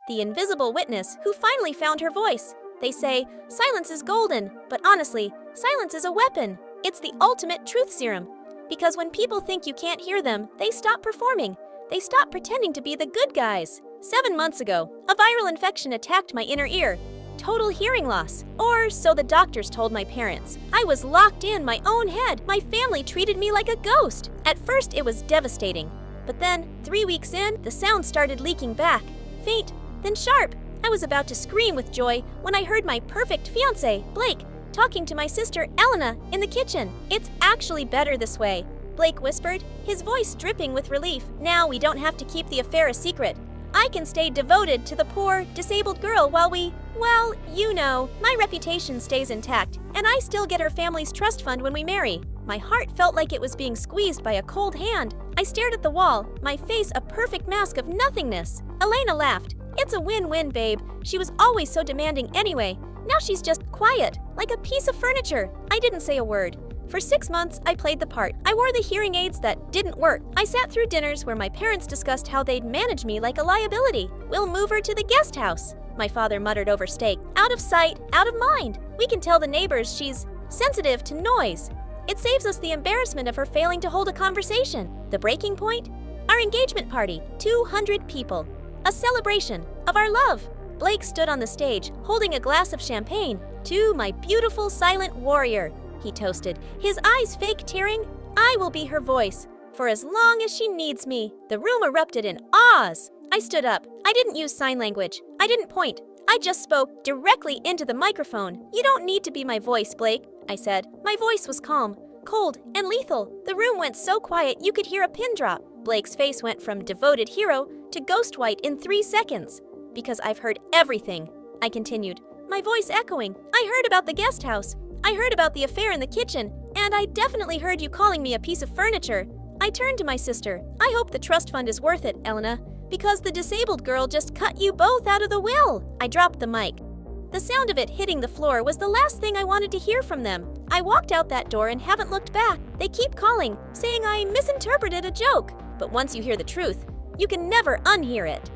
the invisible witness who finally found her voice. They say, silence is golden, but honestly, silence is a weapon. It's the ultimate truth serum. Because when people think you can't hear them, they stop performing. They stop pretending to be the good guys. 7 months ago, a viral infection attacked my inner ear. Total hearing loss. Or so the doctors told my parents. I was locked in my own head. My family treated me like a ghost. At first, it was devastating. But then, 3 weeks in, the sound started leaking back. Faint, then sharp. I was about to scream with joy when I heard my perfect fiancé, Blake, talking to my sister, Elena, in the kitchen. It's actually better this way, Blake whispered, his voice dripping with relief. Now we don't have to keep the affair a secret. I can stay devoted to the poor, disabled girl while well, you know, my reputation stays intact, and I still get her family's trust fund when we marry. My heart felt like it was being squeezed by a cold hand. I stared at the wall, my face a perfect mask of nothingness. Elena laughed. It's a win-win, babe. She was always so demanding anyway. Now she's just quiet, like a piece of furniture. I didn't say a word. For 6 months, I played the part. I wore the hearing aids that didn't work. I sat through dinners where my parents discussed how they'd manage me like a liability. We'll move her to the guest house, my father muttered over steak. Out of sight, out of mind. We can tell the neighbors she's sensitive to noise. It saves us the embarrassment of her failing to hold a conversation. The breaking point? Our engagement party. 200 people. A celebration of our love. Blake stood on the stage, holding a glass of champagne. To my beautiful silent warrior, he toasted, his eyes fake tearing. I will be her voice, for as long as she needs me. The room erupted in ahs. I stood up. I didn't use sign language. I didn't point. I just spoke directly into the microphone. You don't need to be my voice, Blake, I said. My voice was calm, cold, and lethal. The room went so quiet you could hear a pin drop. Blake's face went from devoted hero to ghost white in 3 seconds. Because I've heard everything, I continued, my voice echoing. I heard about the guest house. I heard about the affair in the kitchen. And I definitely heard you calling me a piece of furniture. I turned to my sister. I hope the trust fund is worth it, Elena, because the disabled girl just cut you both out of the will. I dropped the mic. The sound of it hitting the floor was the last thing I wanted to hear from them. I walked out that door and haven't looked back. They keep calling, saying I misinterpreted a joke. But once you hear the truth, you can never unhear it.